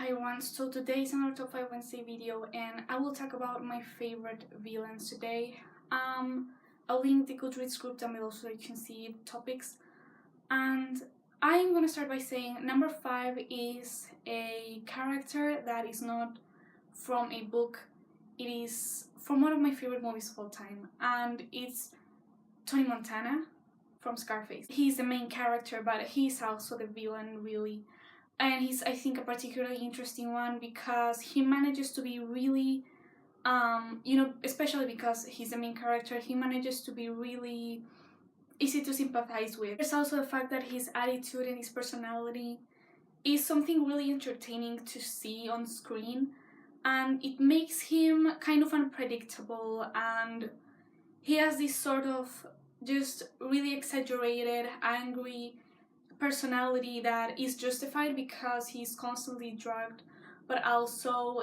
Hi everyone, so today is another Top 5 Wednesday video and I will talk about my favorite villains today. I'll link the Goodreads group down below so that you can see topics. And I'm gonna start by saying number 5 is a character that is not from a book. It is from one of my favorite movies of all time, and it's Tony Montana from Scarface. He's the main character, but he's also the villain, really. And he's, I think, a particularly interesting one because he manages to be really, especially because he's the main character, he manages to be really easy to sympathize with. There's also the fact that his attitude and his personality is something really entertaining to see on screen, and it makes him kind of unpredictable, and he has this sort of just really exaggerated, angry personality that is justified because he's constantly drugged, but also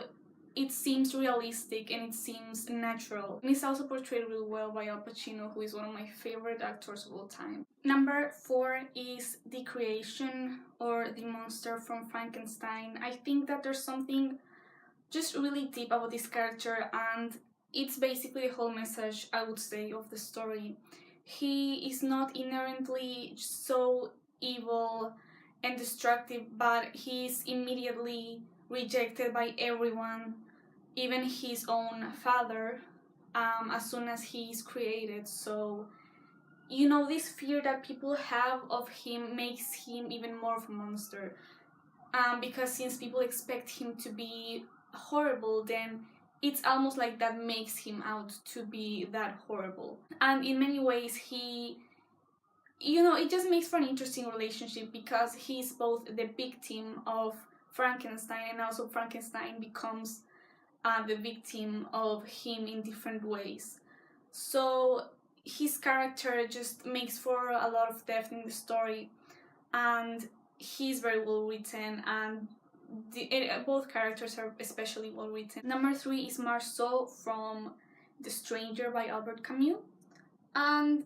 it seems realistic and it seems natural. And it's also portrayed really well by Al Pacino, who is one of my favorite actors of all time. Number 4 is the creation, or the monster from Frankenstein. I think that there's something just really deep about this character, and it's basically the whole message, I would say, of the story. He is not inherently so evil and destructive, but he's immediately rejected by everyone, even his own father, as soon as he's created. So, this fear that people have of him makes him even more of a monster. Because since people expect him to be horrible, then it's almost like that makes him out to be that horrible. And in many ways, it just makes for an interesting relationship because he's both the victim of Frankenstein, and also Frankenstein becomes the victim of him in different ways. So his character just makes for a lot of depth in the story, and he's very well written, and both characters are especially well written. Number 3 is Marceau from The Stranger by Albert Camus, and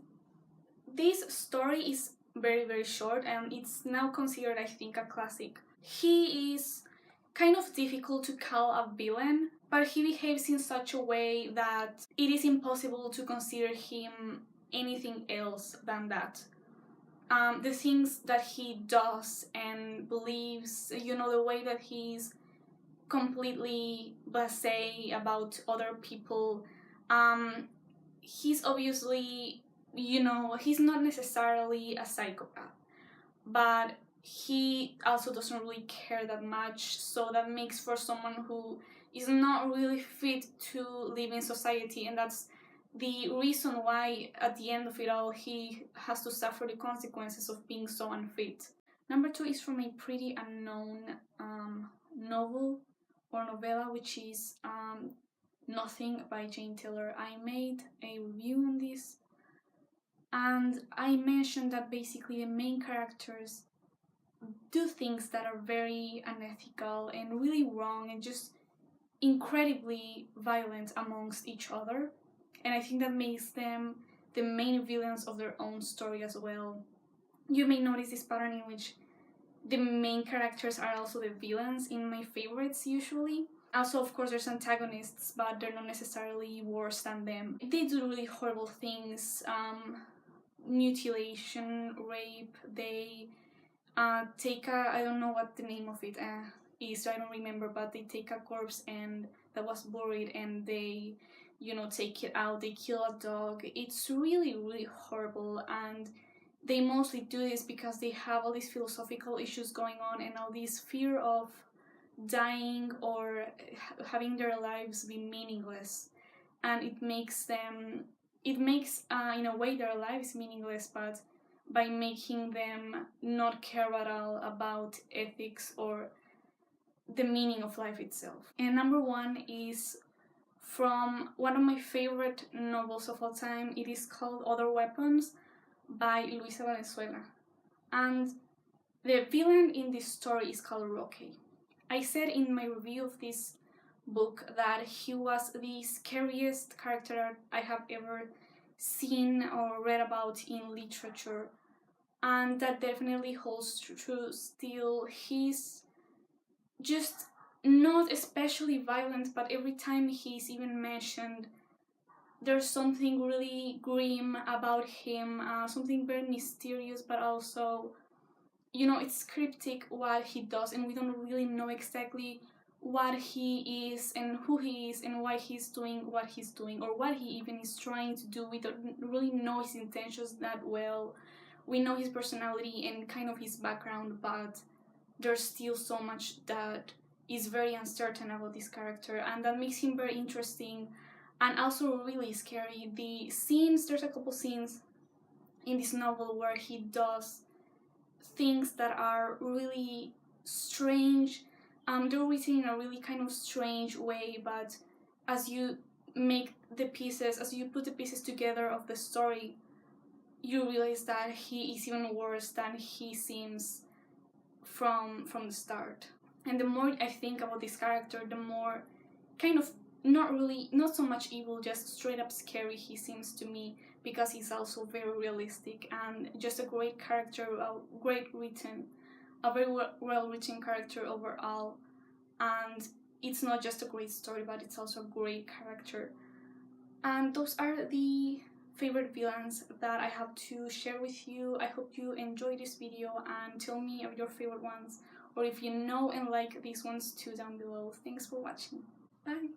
this story is very, very short, and it's now considered, I think, a classic. He is kind of difficult to call a villain, but he behaves in such a way that it is impossible to consider him anything else than that. The things that he does and believes, the way that he's completely blasé about other people, he's obviously, he's not necessarily a psychopath, but he also doesn't really care that much, so that makes for someone who is not really fit to live in society, and that's the reason why at the end of it all he has to suffer the consequences of being so unfit. Number 2 is from a pretty unknown novel or novella, which is Nothing by Janne Teller. I made a review on this, and I mentioned that basically the main characters do things that are very unethical and really wrong and just incredibly violent amongst each other, and I think that makes them the main villains of their own story as well. You may notice this pattern in which the main characters are also the villains in my favorites usually. Also, of course, there's antagonists, but they're not necessarily worse than them. They do really horrible things, mutilation, rape. They take I don't know what the name of it is, so I don't remember, but they take a corpse and that was buried, and they take it out, they kill a dog. It's really, really horrible, and they mostly do this because they have all these philosophical issues going on and all this fear of dying or having their lives be meaningless, and it makes in a way their lives meaningless, but by making them not care at all about ethics or the meaning of life itself. And number 1 is from one of my favorite novels of all time. It is called Other Weapons by Luisa Valenzuela, and the villain in this story is called Roque. I said in my review of this book that he was the scariest character I have ever seen or read about in literature, and that definitely holds true still. He's just not especially violent, but every time he's even mentioned, there's something really grim about him, something very mysterious, but also, you know, it's cryptic what he does, and we don't really know exactly what he is and who he is and why he's doing what he's doing, or what he even is trying to do. We don't really know his intentions that well. We know his personality and kind of his background, but there's still so much that is very uncertain about this character, and that makes him very interesting and also really scary. The scenes, there's a couple scenes in this novel where he does things that are really strange. They're written in a really kind of strange way, but as you make the pieces, as you put the pieces together of the story, you realize that he is even worse than he seems from the start. And the more I think about this character, the more kind of not so much evil, just straight up scary he seems to me, because he's also very realistic and just a great character, a very well written character overall. And it's not just a great story, but it's also a great character. And those are the favorite villains that I have to share with you. I hope you enjoy this video and tell me your favorite ones, or if you know and like these ones too, down below. Thanks for watching. Bye!